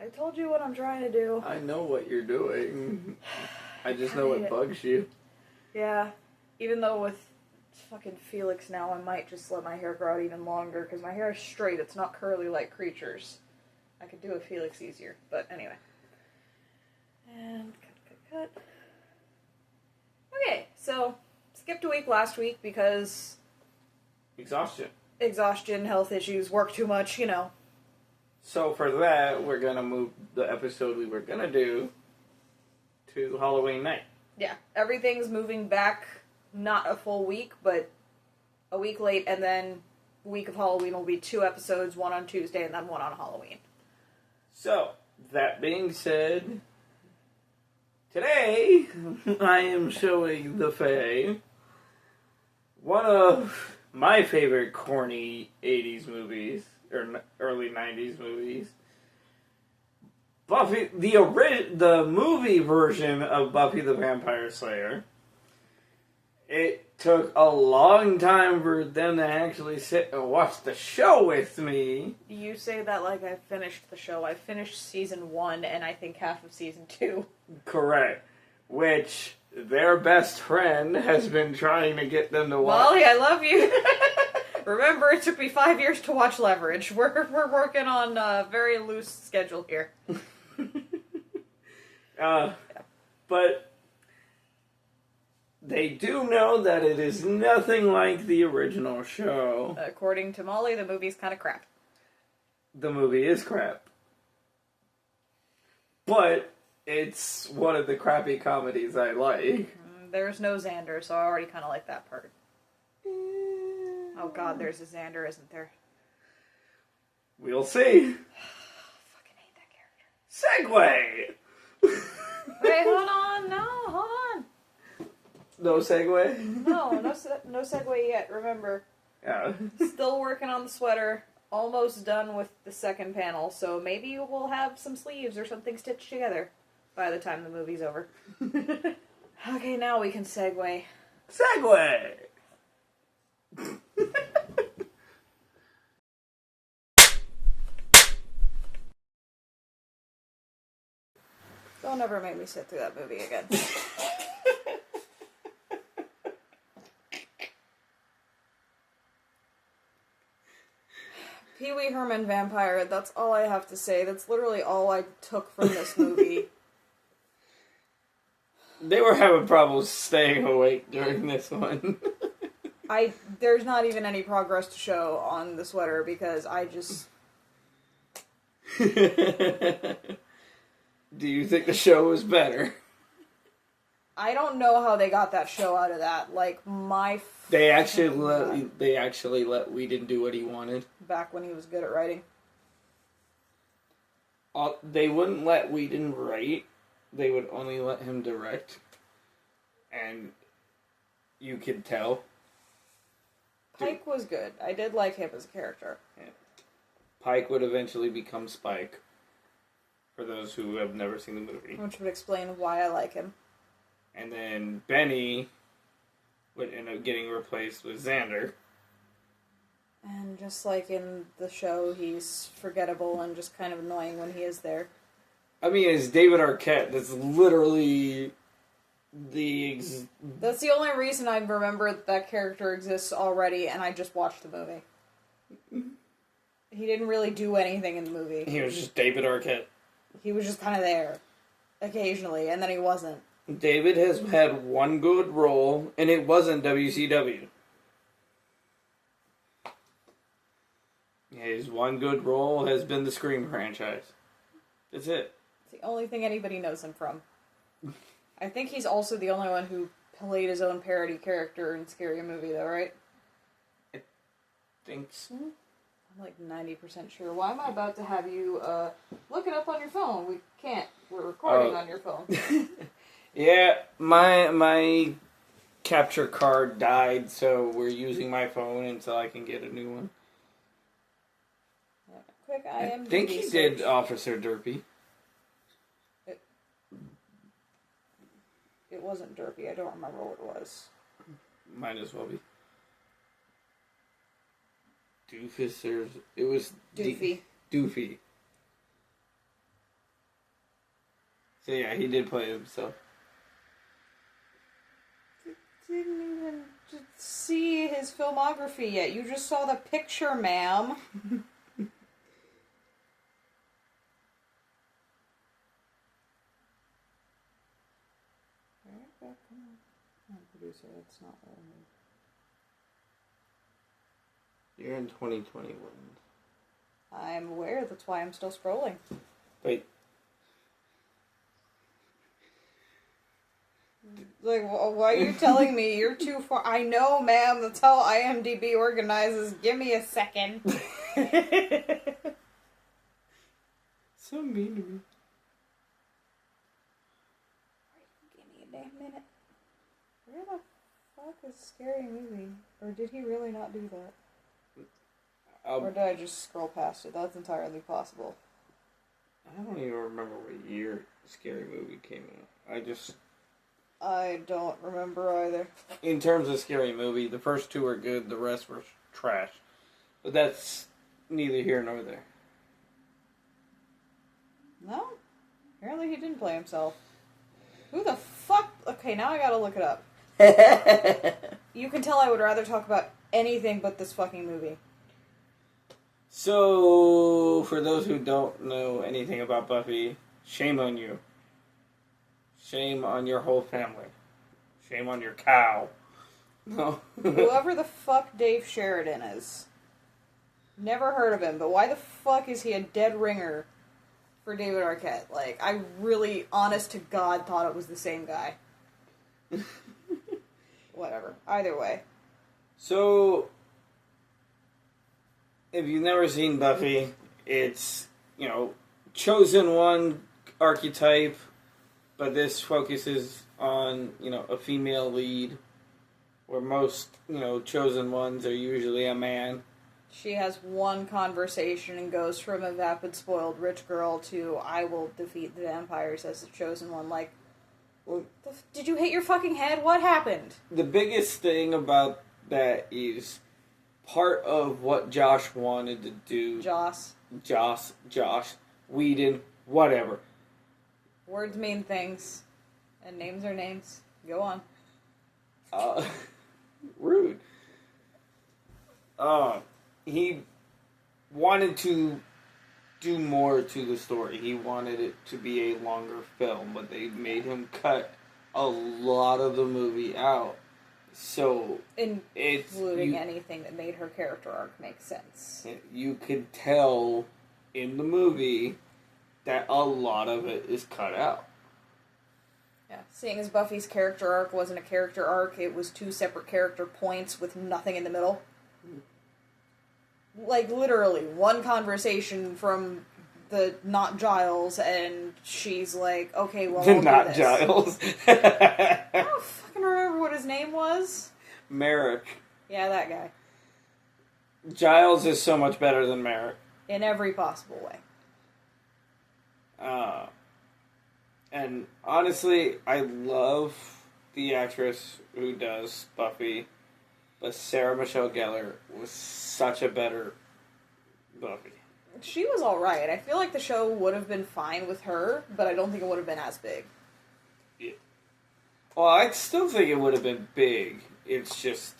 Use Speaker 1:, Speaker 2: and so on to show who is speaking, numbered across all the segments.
Speaker 1: I told you what I'm trying to do.
Speaker 2: I know what you're doing. I just know what bugs you.
Speaker 1: Yeah. Even though with fucking Felix now, I might just let my hair grow out even longer, because my hair is straight. It's not curly like Creature's. I could do a Felix easier, but anyway. And cut. Okay, so skipped a week last week because... Exhaustion, health issues, work too much, you know.
Speaker 2: So for that, we're going to move the episode we were going to do to Halloween night.
Speaker 1: Yeah, everything's moving back, not a full week, but a week late, and then week of Halloween will be 2 episodes, one on Tuesday and then one on Halloween.
Speaker 2: So, that being said, today I am showing the Fae one of my favorite corny 80s movies, or early 90s movies. Buffy, the movie version of Buffy the Vampire Slayer. It took a long time for them to actually sit and watch the show with me.
Speaker 1: You say that like I finished the show. I finished season 1 and I think half of season 2.
Speaker 2: Correct. Which their best friend has been trying to get them to watch.
Speaker 1: Molly, I love you. Remember, it took me 5 years to watch Leverage. We're working on a very loose schedule here.
Speaker 2: But they do know that it is nothing like the original show.
Speaker 1: According to Molly, the movie's kind of crap.
Speaker 2: The movie is crap. But it's one of the crappy comedies I like.
Speaker 1: There's no Xander, so I already kind of like that part. Oh god, there's a Xander, isn't there?
Speaker 2: We'll see.
Speaker 1: Fucking hate that character.
Speaker 2: Segue!
Speaker 1: Wait, hold on. No, hold on.
Speaker 2: No segue?
Speaker 1: No segue yet, remember.
Speaker 2: Yeah.
Speaker 1: Still working on the sweater. Almost done with the second panel, so maybe we'll have some sleeves or something stitched together by the time the movie's over. Okay, now we can segue.
Speaker 2: Segue!
Speaker 1: Don't ever make me sit through that movie again. Pee Wee Herman Vampire, that's all I have to say. That's literally all I took from this movie.
Speaker 2: They were having problems staying awake during this one.
Speaker 1: There's not even any progress to show on the sweater because I just...
Speaker 2: Do you think the show was better?
Speaker 1: I don't know how they got that show out of that. Like,
Speaker 2: They actually let Whedon do what he wanted.
Speaker 1: Back when he was good at writing.
Speaker 2: They wouldn't let Whedon write. They would only let him direct. And you could tell.
Speaker 1: Pike was good. I did like him as a character.
Speaker 2: Yeah. Pike would eventually become Spike. For those who have never seen the movie.
Speaker 1: Which would explain why I like him.
Speaker 2: And then Benny would end up getting replaced with Xander.
Speaker 1: And just like in the show, he's forgettable and just kind of annoying when he is there.
Speaker 2: I mean, it's David Arquette. That's literally
Speaker 1: That's the only reason I remember that character exists already, and I just watched the movie. He didn't really do anything in the movie.
Speaker 2: He was just David Arquette.
Speaker 1: He was just kind of there. Occasionally, and then he wasn't.
Speaker 2: David has had one good role, and it wasn't WCW. His one good role has been the Scream franchise. That's it.
Speaker 1: It's the only thing anybody knows him from. I think he's also the only one who played his own parody character in Scary Movie, though, right?
Speaker 2: I think so.
Speaker 1: I'm like 90% sure. Why am I about to have you look it up on your phone? We can't. We're recording on your phone.
Speaker 2: Yeah, my capture card died, so we're using my phone until I can get a new one.
Speaker 1: Quick
Speaker 2: I think he did Officer Derpy.
Speaker 1: It wasn't Derpy. I don't remember what it was.
Speaker 2: Might as well be. Doofus, or... It was...
Speaker 1: Doofy.
Speaker 2: Doofy. So yeah, he did play himself.
Speaker 1: Didn't even see his filmography yet. You just saw the picture, ma'am. Come on, producer. That's not what I
Speaker 2: You're in 2021.
Speaker 1: I'm aware. That's why I'm still scrolling.
Speaker 2: Wait.
Speaker 1: Like, why are you telling me you're too far? I know, ma'am. That's how IMDb organizes. Give me a second.
Speaker 2: So mean to me.
Speaker 1: Give me a damn minute. Where the fuck is Scary Movie? Or did he really not do that? Or did I just scroll past it? That's entirely possible.
Speaker 2: I don't even remember what year Scary Movie came out.
Speaker 1: I don't remember either.
Speaker 2: In terms of Scary Movie, the first two were good, the rest were trash. But that's neither here nor there.
Speaker 1: No? Apparently he didn't play himself. Who the fuck? Okay, now I gotta look it up. You can tell I would rather talk about anything but this fucking movie.
Speaker 2: So, for those who don't know anything about Buffy, shame on you. Shame on your whole family. Shame on your cow. No.
Speaker 1: Whoever the fuck Dave Sheridan is. Never heard of him, but why the fuck is he a dead ringer for David Arquette? Like, I really, honest to God, thought it was the same guy. Whatever. Either way.
Speaker 2: So, if you've never seen Buffy, it's, chosen one archetype, but this focuses on, a female lead, where most, chosen ones are usually a man.
Speaker 1: She has one conversation and goes from a vapid, spoiled rich girl to, I will defeat the vampires as the chosen one. Like, well, did you hit your fucking head? What happened?
Speaker 2: The biggest thing about that is part of what Josh wanted to do. Josh, Whedon, whatever.
Speaker 1: Words mean things, and names are names. Go on.
Speaker 2: Rude. He wanted to do more to the story. He wanted it to be a longer film, but they made him cut a lot of the movie out. So,
Speaker 1: including anything that made her character arc make sense.
Speaker 2: You could tell in the movie that a lot of it is cut out.
Speaker 1: Yeah, seeing as Buffy's character arc wasn't a character arc, it was two separate character points with nothing in the middle. Like, literally, one conversation from the not Giles, and she's like, okay, well, I'll
Speaker 2: Not
Speaker 1: do this.
Speaker 2: Giles.
Speaker 1: I don't fucking remember what his name was.
Speaker 2: Merrick.
Speaker 1: Yeah, that guy.
Speaker 2: Giles is so much better than Merrick.
Speaker 1: In every possible way.
Speaker 2: And honestly, I love the actress who does Buffy, but Sarah Michelle Gellar was such a better Buffy.
Speaker 1: She was alright. I feel like the show would have been fine with her, but I don't think it would have been as big.
Speaker 2: Yeah. Well, I still think it would have been big. It's just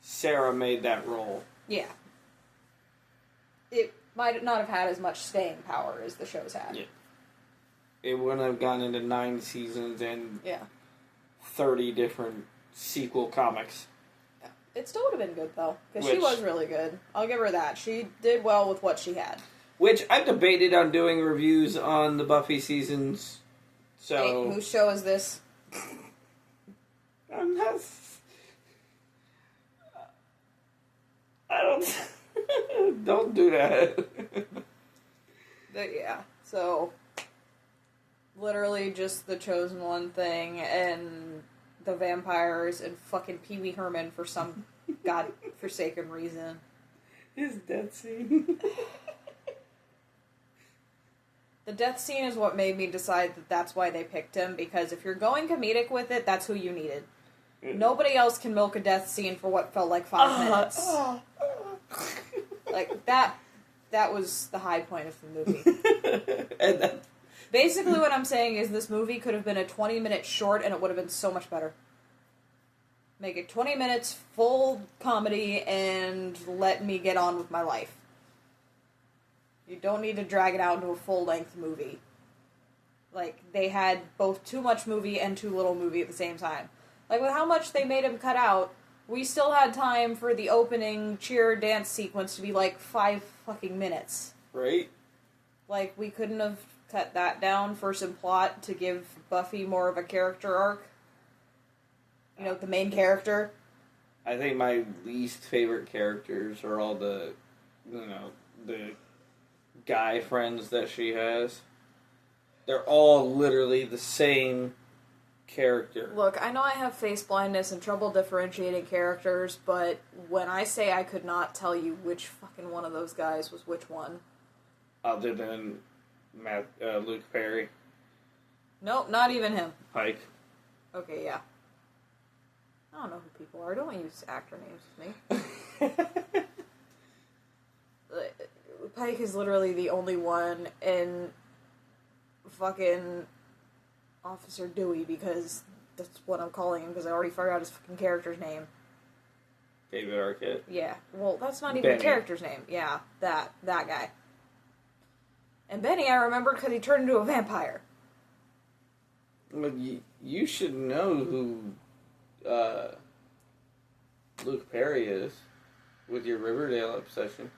Speaker 2: Sarah made that role.
Speaker 1: Yeah. It might not have had as much staying power as the show's had.
Speaker 2: Yeah. It wouldn't have gone into 9 seasons and 30 different sequel comics.
Speaker 1: Yeah. It still would have been good, though, because she was really good. I'll give her that. She did well with what she had. Which,
Speaker 2: I've debated on doing reviews on the Buffy seasons, so...
Speaker 1: Hey, whose show is this?
Speaker 2: I'm not... I don't... Don't do that.
Speaker 1: But yeah, so... Literally just the Chosen One thing, and the vampires, and fucking Pee Wee Herman for some godforsaken reason.
Speaker 2: His death scene.
Speaker 1: The death scene is what made me decide that that's why they picked him, because if you're going comedic with it, that's who you needed. Nobody else can milk a death scene for what felt like 5 minutes. Like, that was the high point of the movie.
Speaker 2: And
Speaker 1: Basically what I'm saying is this movie could have been a 20-minute short and it would have been so much better. Make it 20 minutes, full comedy, and let me get on with my life. You don't need to drag it out into a full-length movie. Like, they had both too much movie and too little movie at the same time. Like, with how much they made him cut out, we still had time for the opening cheer dance sequence to be like 5 fucking minutes.
Speaker 2: Right?
Speaker 1: Like, we couldn't have cut that down for some plot to give Buffy more of a character arc. You know, the main character.
Speaker 2: I think my least favorite characters are all the guy friends that she has. They're all literally the same character.
Speaker 1: Look, I know I have face blindness and trouble differentiating characters, but when I say I could not tell you which fucking one of those guys was which one.
Speaker 2: Other than Luke Perry.
Speaker 1: Nope, not even him.
Speaker 2: Pike.
Speaker 1: Okay, yeah. I don't know who people are. Don't use actor names with me. Pike is literally the only one in fucking Officer Dewey, because that's what I'm calling him, because I already forgot his fucking character's name.
Speaker 2: David Arquette.
Speaker 1: Yeah. Well, that's not even
Speaker 2: Benny.
Speaker 1: the character's name. Yeah, that guy. And Benny I remembered because he turned into a vampire.
Speaker 2: Well, you should know who Luke Perry is with your Riverdale obsession.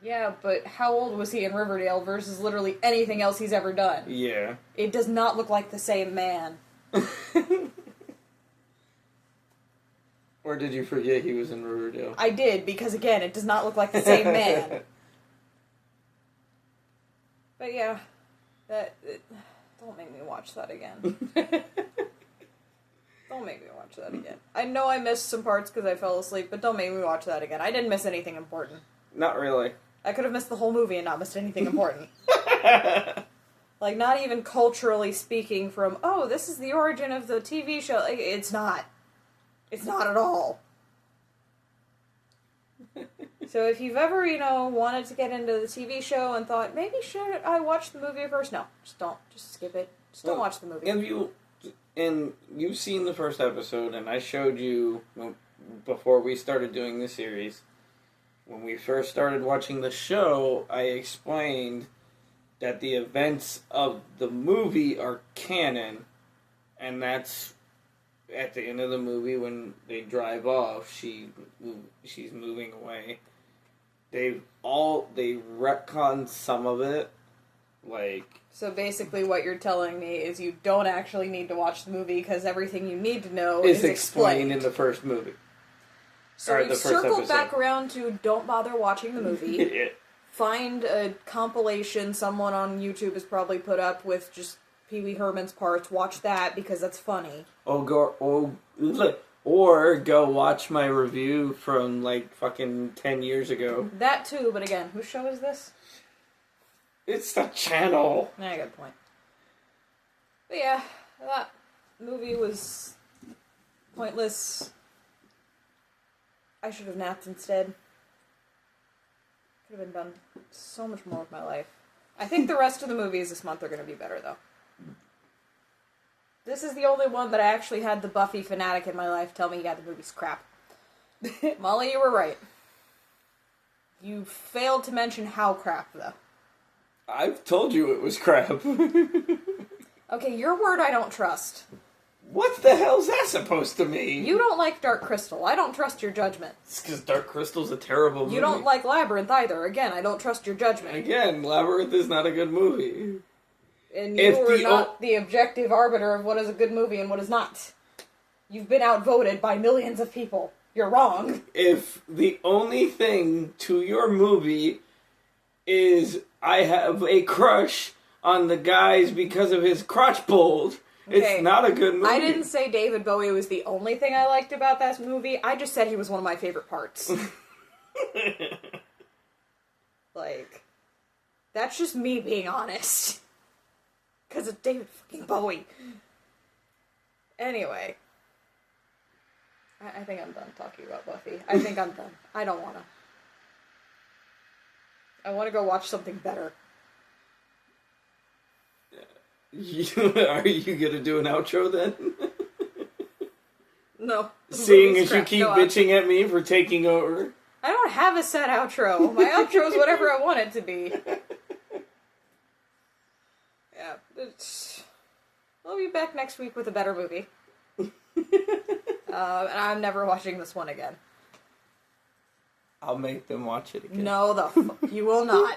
Speaker 1: Yeah, but how old was he in Riverdale versus literally anything else he's ever done?
Speaker 2: Yeah.
Speaker 1: It does not look like the same man.
Speaker 2: Or did you forget he was in Riverdale?
Speaker 1: I did, because again, it does not look like the same man. But yeah, don't make me watch that again. Don't make me watch that again. I know I missed some parts because I fell asleep, but don't make me watch that again. I didn't miss anything important.
Speaker 2: Not really.
Speaker 1: I could have missed the whole movie and not missed anything important. Like, not even culturally speaking from, oh, this is the origin of the TV show. Like, it's not. It's not at all. So if you've ever, wanted to get into the TV show and thought, maybe should I watch the movie first? No, just don't. Just skip it. Just don't watch the movie.
Speaker 2: And you've seen the first episode, and I showed you, before we started doing the series, when we first started watching the show, I explained that the events of the movie are canon, and that's at the end of the movie when they drive off, she's moving away. They retcon some of it, like.
Speaker 1: So basically what you're telling me is you don't actually need to watch the movie because everything you need to know
Speaker 2: is
Speaker 1: is explained
Speaker 2: in the first movie.
Speaker 1: So we've circled back around to don't bother watching the movie.
Speaker 2: Yeah.
Speaker 1: Find a compilation someone on YouTube has probably put up with just Pee Wee Herman's parts. Watch that because that's funny.
Speaker 2: Or go watch my review from like fucking 10 years ago.
Speaker 1: That too, but again, whose show is this?
Speaker 2: It's the channel.
Speaker 1: I got a point. But yeah, that movie was pointless. I should have napped instead. Could have been done so much more with my life. I think the rest of the movies this month are going to be better, though. This is the only one that I actually had the Buffy fanatic in my life tell me, yeah, the movie's crap. Molly, you were right. You failed to mention how crap, though.
Speaker 2: I've told you it was crap.
Speaker 1: Okay, your word I don't trust.
Speaker 2: What the hell's that supposed to mean?
Speaker 1: You don't like Dark Crystal. I don't trust your judgment.
Speaker 2: It's because Dark Crystal's a terrible movie.
Speaker 1: You don't like Labyrinth either. Again, I don't trust your judgment.
Speaker 2: Again, Labyrinth is not a good movie.
Speaker 1: And you are not the objective arbiter of what is a good movie and what is not. You've been outvoted by millions of people. You're wrong. If
Speaker 2: the only thing to your movie is I have a crush on the guys because of his crotch bulge, okay, it's not a good movie.
Speaker 1: I didn't say David Bowie was the only thing I liked about that movie. I just said he was one of my favorite parts. Like, that's just me being honest. Because of David fucking Bowie. Anyway. I think I'm done talking about Buffy. I think I'm done. I don't want to. I want to go watch something better.
Speaker 2: Are you gonna do an outro then?
Speaker 1: No.
Speaker 2: Seeing as you keep bitching at me for taking over.
Speaker 1: I don't have a set outro. My outro is whatever I want it to be. Yeah. We'll be back next week with a better movie. And I'm never watching this one again.
Speaker 2: I'll make them watch it again.
Speaker 1: No, you will not.